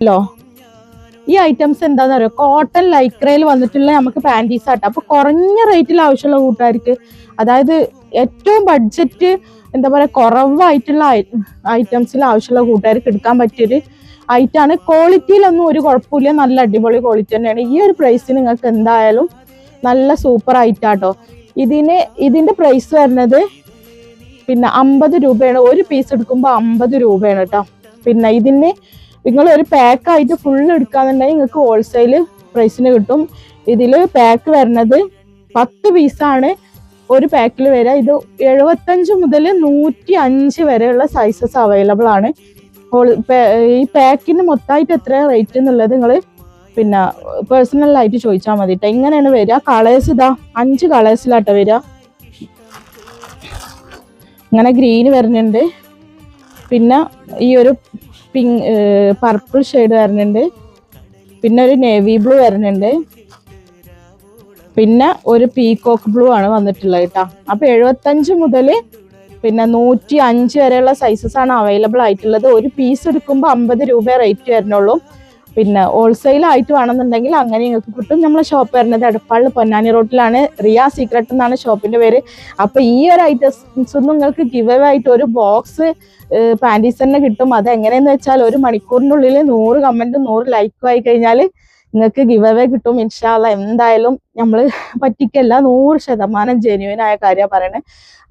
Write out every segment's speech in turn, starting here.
Hello, ഈ items എന്താണെന്ന് അറിയോ? കോട്ടൺ ലൈക്രയിൽ വന്നിട്ടുള്ള നമുക്ക് പാൻറ്റീസ് ആട്ടോ. അപ്പൊ കുറഞ്ഞ റേറ്റിൽ ആവശ്യമുള്ള കൂട്ടുകാർക്ക്, അതായത് ഏറ്റവും ബഡ്ജറ്റ് എന്താ പറയുക കുറവായിട്ടുള്ള ഐറ്റംസിൽ ആവശ്യമുള്ള കൂട്ടുകാർക്ക് എടുക്കാൻ പറ്റിയൊരു ഐറ്റാണ്. ക്വാളിറ്റിയിലൊന്നും ഒരു കുഴപ്പമില്ല, നല്ല അടിപൊളി ക്വാളിറ്റി തന്നെയാണ്. ഈ ഒരു പ്രൈസിന് നിങ്ങൾക്ക് എന്തായാലും നല്ല സൂപ്പർ ഐറ്റാട്ടോ. ഇതിന്റെ പ്രൈസ് വരുന്നത് പിന്നെ 50 രൂപയാണ്. ഒരു പീസ് എടുക്കുമ്പോൾ 50 രൂപയാണ് കേട്ടോ. പിന്നെ ഇതിന് നിങ്ങൾ ഒരു പാക്കായിട്ട് ഫുള്ള് എടുക്കാന്നുണ്ടെങ്കിൽ നിങ്ങൾക്ക് ഹോൾസെയിൽ പ്രൈസിന് കിട്ടും. ഇതിൽ പാക്ക് വരുന്നത് 10 പീസാണ് ഒരു പാക്കിൽ വരിക. ഇത് 75 മുതൽ 105 വരെയുള്ള സൈസസ് അവൈലബിൾ ആണ്. ഈ പാക്കിന് മൊത്തമായിട്ട് എത്ര റേറ്റ് എന്നുള്ളത് നിങ്ങൾ പിന്നെ പേഴ്സണലായിട്ട് ചോദിച്ചാൽ മതി കേട്ടോ. ഇങ്ങനെയാണ് വരിക. കളേഴ്സ് ഇതാ 5 കളേഴ്സിലാട്ടോ വരിക. ഇങ്ങനെ ഗ്രീന് വരുന്നുണ്ട്, പിന്നെ ഈ ഒരു പിങ്ക് പർപ്പിൾ ഷെയ്ഡ് വരുന്നുണ്ട്, പിന്നെ ഒരു നേവി ബ്ലൂ വരുന്നുണ്ട്, പിന്നെ ഒരു പീകോക്ക് ബ്ലൂ ആണ് വന്നിട്ടുള്ളത് കേട്ടോ. അപ്പൊ 75 മുതൽ പിന്നെ 105 വരെയുള്ള സൈസസ് ആണ് അവൈലബിൾ ആയിട്ടുള്ളത്. ഒരു പീസ് എടുക്കുമ്പോൾ 50 രൂപ റേറ്റ് വരുന്നുള്ളൂ. പിന്നെ ഹോൾസെയിൽ ആയിട്ട് വേണമെന്നുണ്ടെങ്കിൽ അങ്ങനെ നിങ്ങൾക്ക് കിട്ടും. നമ്മളെ ഷോപ്പ് വരുന്നത് എടപ്പാളിൽ പൊന്നാനി റോഡിലാണ്. റിയ സീക്രട്ട് എന്നാണ് ഷോപ്പിന്റെ പേര്. അപ്പൊ ഈ ഒരു ഐറ്റംസ് നിങ്ങൾക്ക് ഗിവ് അവേ ആയിട്ട് ഒരു ബോക്സ് പാൻറ്റീസ് തന്നെ കിട്ടും. അത് എങ്ങനെയെന്ന് വെച്ചാൽ 1 മണിക്കൂറിനുള്ളിൽ 100 കമന്റും 100 ലൈക്കും ആയി കഴിഞ്ഞാൽ നിങ്ങൾക്ക് ഗിവ് അവേ കിട്ടും. ഇൻഷാ അല്ലാഹ് എന്തായാലും നമ്മൾ പറ്റിക്കല്ല, 100% ജെന്യുവൻ ആയ കാര്യമാണ് പറയണേ.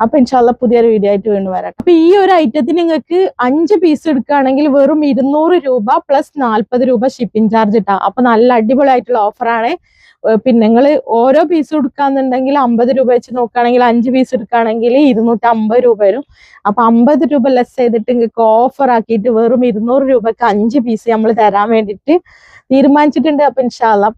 അപ്പൊ ഇൻഷാ അല്ലാഹ് പുതിയൊരു വീഡിയോ ആയിട്ട് വീണ്ടും വരാം. അപ്പൊ ഈ ഒരു ഐറ്റത്തിന് നിങ്ങൾക്ക് 5 പീസ് എടുക്കുകയാണെങ്കിൽ വെറും 200 രൂപ പ്ലസ് 40 രൂപ ഷിപ്പിംഗ് ചാർജ് ഇട്ടാ. അപ്പൊ നല്ല അടിപൊളിയായിട്ടുള്ള ഓഫറാണ്. പിന്നെ നിങ്ങൾ ഓരോ പീസ് എടുക്കാന്നുണ്ടെങ്കിൽ 50 രൂപ വെച്ച് നോക്കുകയാണെങ്കിൽ 5 പീസ് എടുക്കുകയാണെങ്കിൽ 250 രൂപ വരും. അപ്പൊ 50 രൂപ ലെസ് ചെയ്തിട്ട് നിങ്ങൾക്ക് ഓഫർ ആക്കിയിട്ട് വെറും 200 രൂപക്ക് 5 പീസ് നമ്മൾ തരാൻ വേണ്ടിയിട്ട് തീരുമാനിച്ചിട്ടുണ്ട്. അപ്പൊ ഇൻഷാ അല്ലാഹ്